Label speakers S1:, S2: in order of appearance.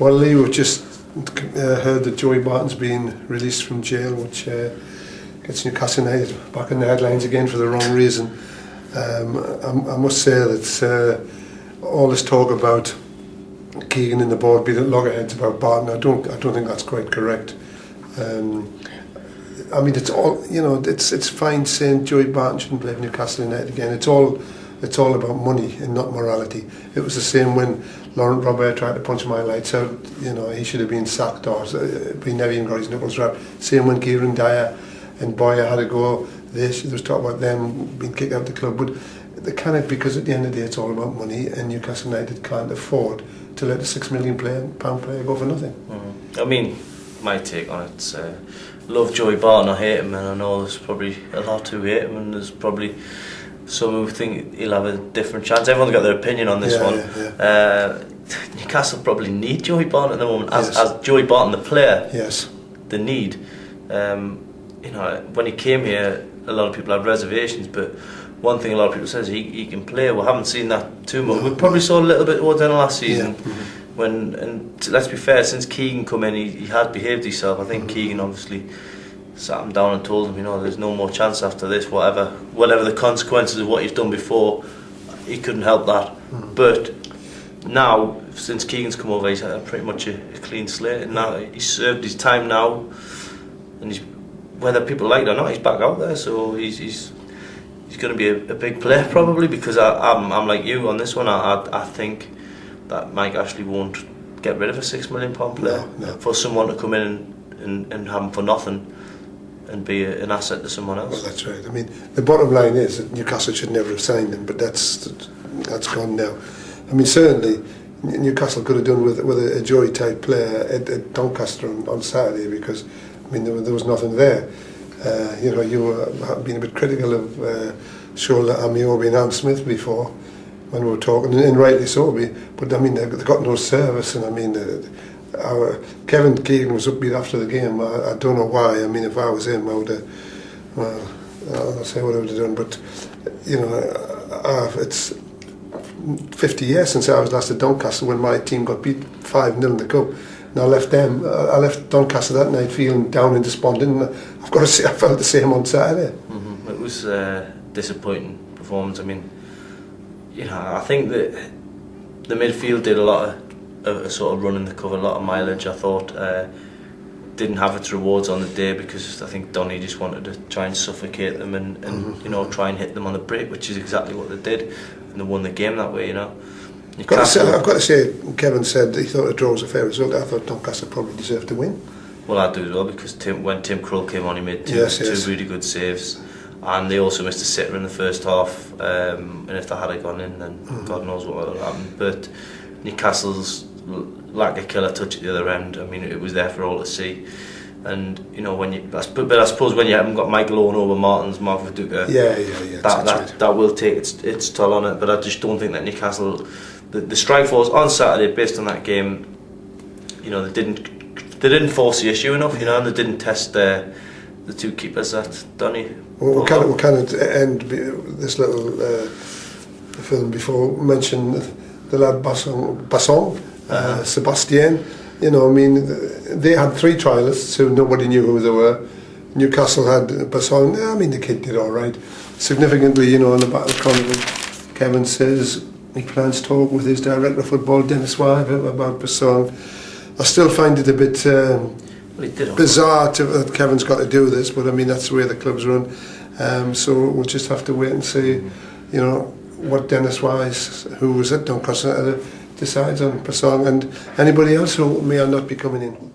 S1: Well, Lee, we've just heard that Joey Barton's been released from jail, which gets Newcastle United back in the headlines again for the wrong reason. I must say that all this talk about Keegan and the board being at loggerheads about Barton, I don't think that's quite correct. I mean, it's all, you know, it's fine saying Joey Barton shouldn't play for Newcastle United again. It's all about money and not morality. It was the same when Laurent Robert tried to punch my lights out. You know, he should have been sacked or he never even got his knuckles wrapped. Same when Kieran Dyer and Boyer had to go. There was talk about them being kicked out of the club, but they can't, because at the end of the day it's all about money, and Newcastle United can't afford to let a £6 million player go for nothing.
S2: I mean, my take on it, love Joey Barton, I hate him, and I know there's probably a lot who hate him, and there's probably some who think he'll have a different chance. Everyone's got their opinion on this one. Newcastle probably need Joey Barton at the moment, as Joey Barton the player.
S1: Yes,
S2: the need. You know, when he came here, a lot of people had reservations, but one thing a lot of people says he can play. We haven't seen that too much. We probably saw a little bit towards the end of last season. And let's be fair, since Keegan come in, he had behaved himself. I think Keegan obviously sat him down and told him, you know, there's no more chance after this. Whatever the consequences of what he's done before, he couldn't help that. But now, since Keegan's come over, he's had pretty much a clean slate. And now he's served his time now, and whether people like it or not, he's back out there. So he's going to be a big player probably, because I'm like you on this one. I think that Mike Ashley won't get rid of a £6 million player for someone to come in and have him for nothing and be an asset to someone else. Well,
S1: that's right. I mean, the bottom line is that Newcastle should never have signed him, but that's gone now. I mean, certainly Newcastle could have done with a Joey type player at Doncaster on Saturday, because I mean there was nothing there. You know, you have been a bit critical of Shola Amiobi and Am Smith before when we were talking, and rightly so. But I mean, they got no service, and I mean, Kevin Keegan was upbeat after the game. I don't know why. I mean, if I was him, I would have. Well, I'll say what I would have done, but you know, it's 50 years since I was last at Doncaster when my team got beat 5-0 in the cup. And I left Doncaster that night feeling down and despondent, and I've got to say I felt the same on Saturday.
S2: It was a disappointing performance. I mean, you know, I think that the midfield did a lot of sort of running the cover, a lot of mileage. I thought didn't have its rewards on the day, because I think Donny just wanted to try and suffocate them and you know, try and hit them on the break, which is exactly what they did, and they won the game that way. You know. I've got
S1: to say, Kevin said he thought a draw was a fair result. I thought Doncaster probably deserved to win.
S2: Well, I do as well, because when Tim Krul came on, he made two really good saves, and they also missed a sitter in the first half. And if they had gone in, then God knows what would have happened. But Newcastle's lack of killer touch at the other end, I mean, it was there for all to see. And you know, but I suppose when you haven't got Michael Owen over Mark Viduka, that will take its toll on it. But I just don't think that Newcastle, the strike force on Saturday, based on that game, you know, they didn't force the issue enough, you know, and they didn't test the two keepers that Donny.
S1: Well, we can't end this little film before we mention the lad Basson, Sebastien. You know, I mean, they had 3 trialists who nobody knew who they were. Newcastle had Basson. I mean, the kid did all right. Significantly, you know, in the Battle Chronicle, Kevin says he plans to talk with his director of football, Dennis Wyve, about Basson. I still find it a bit bizarre that Kevin's got to do this, but I mean, that's the way the club's run. So we'll just have to wait and see, you know, what Dennis Wise, who was at Doncaster, decides on Basson and anybody else who may or not be coming in.